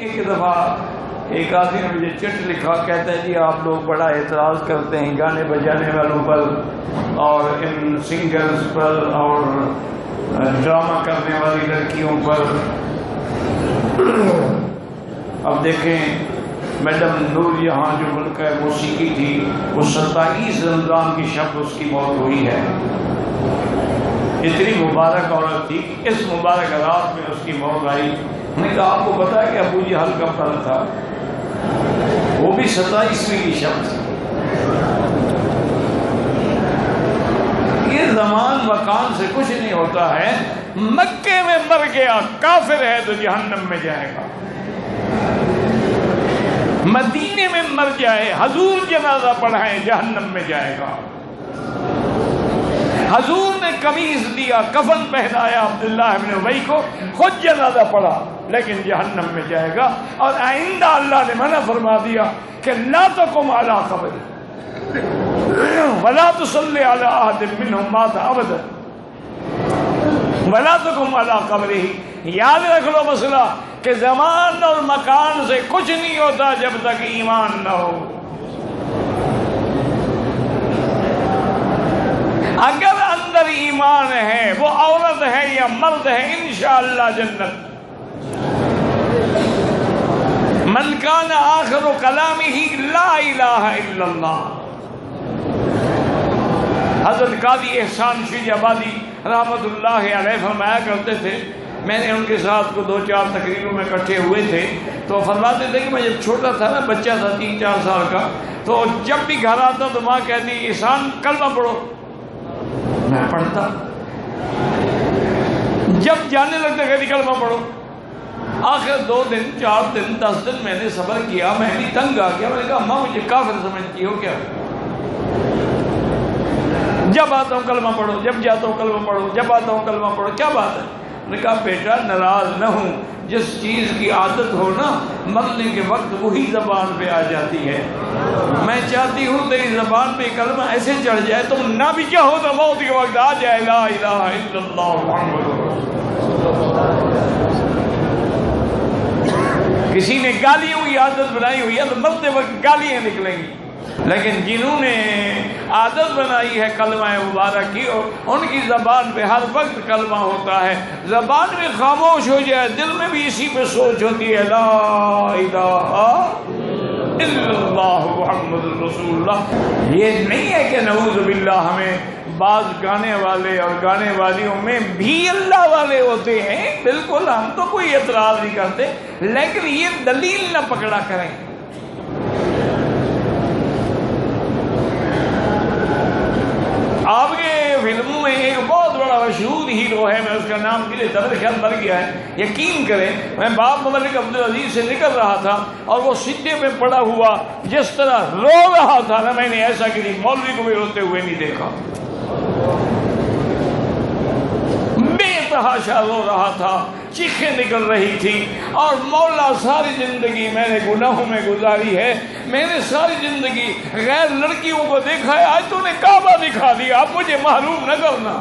ایک دفعہ ایک آدمی نے مجھے چٹ لکھا، کہتا ہے جی آپ لوگ بڑا اعتراض کرتے ہیں گانے بجانے والوں پر اور ان سنگرز پر اور ڈرامہ کرنے والی لڑکیوں پر۔ اب دیکھیں میڈم نور جہاں جو ملکہ موسیقی تھی، وہ 27 رمضان کی شب اس کی موت ہوئی ہے۔ اتنی مبارک عورت تھی کہ اس مبارک رات میں اس کی موت آئی۔ نے کہا آپ کو پتا ہے کہ ابو جہل کا پھل تھا، وہ بھی 27ویں کی شب تھی۔ یہ زمان مکان سے کچھ نہیں ہوتا ہے۔ مکے میں مر گیا کافر ہے تو جہنم میں جائے گا، مدینے میں مر جائے حضور جنازہ پڑھائے جہنم میں جائے گا۔ حضور نے قمیص دیا، کفن پہنایا عبداللہ ابن ابی کو، خود جنازہ پڑھا لیکن جہنم میں جائے گا۔ اور آئندہ اللہ نے منع فرما دیا کہ لا تقم علی قبر ولا تصلی علی احد منهم مات ابدا ولا تقم علی قبرہ۔ یاد رکھ لو مسئلہ کہ زمان اور مکان سے کچھ نہیں ہوتا جب تک ایمان نہ ہو۔ اگر اندر ایمان ہے، وہ عورت ہے یا مرد ہے، انشاءاللہ جنت۔ من کان آخر کلامہ لا الہ الا اللہ۔ حضرت قاضی احسان شیخ آبادی رحمت اللہ علیہ فرمایا کرتے تھے، میں نے ان کے ساتھ کو 2-4 تقریروں میں اکٹھے ہوئے تھے تو فرماتے تھے کہ میں جب چھوٹا تھا نا، بچہ تھا 3-4 سال کا، تو جب بھی گھر آتا تو ماں کہتی احسان کلمہ پڑھو، میں پڑھتا۔ جب جانے لگتا کہتی کلمہ پڑھو۔ آخر 2 دن 4 دن 10 دن میں نے صبر کیا، میں بھی تنگ آ گیا، میں نے کہا ماں مجھے کافر سمجھتی ہو کیا؟ جب آتا ہوں کلمہ پڑھو، جب جاتا ہوں کلمہ پڑھو، جب آتا ہوں کلمہ پڑھو، کیا بات ہے؟ نے کہا بیٹا ناراض نہ ہوں، جس چیز کی عادت ہو نا، مرنے کے وقت وہی زبان پہ آ جاتی ہے۔ میں چاہتی ہوں تیری زبان پہ کلمہ ایسے چڑھ جائے تم نہ بھی چاہو تو موت کے وقت آ جائے لا الہ الا اللہ محمد رسول اللہ۔ کسی نے گالیوں کی عادت بنائی ہوئی ہے تو مرتے وقت گالیاں نکلیں گی، لیکن جنہوں نے عادت بنائی ہے کلمہ مبارک کی، اور ان کی زبان پہ ہر وقت کلمہ ہوتا ہے، زبان میں خاموش ہو جائے، دل میں بھی اسی پہ سوچ ہوتی ہے لا الہ الا اللہ محمد رسول اللہ۔ یہ نہیں ہے کہ نعوذ باللہ ہمیں بعض گانے والے اور گانے والیوں میں بھی اللہ والے ہوتے ہیں، بالکل ہم تو کوئی اعتراض نہیں کرتے، لیکن یہ دلیل نہ پکڑا کریں۔ آپ کے فلموں میں ایک بہت بڑا مشہور ہیرو ہے، میں اس کا نام میرے خیال مر گیا ہے، یقین کریں میں باب ملک عبدالعزیز سے نکل رہا تھا اور وہ سجدے میں پڑا ہوا جس طرح رو رہا تھا نا، میں نے ایسا کسی مولوی کو بھی روتے ہوئے نہیں دیکھا، بے تحاشا رو رہا تھا، چیخیں نکل رہی تھی۔ اور مولا ساری زندگی میں نے گناہوں میں گزاری ہے، میں نے ساری زندگی غیر لڑکیوں کو دیکھا ہے، آج تو نے کعبہ دکھا دیا، اب مجھے محروم نہ کرنا۔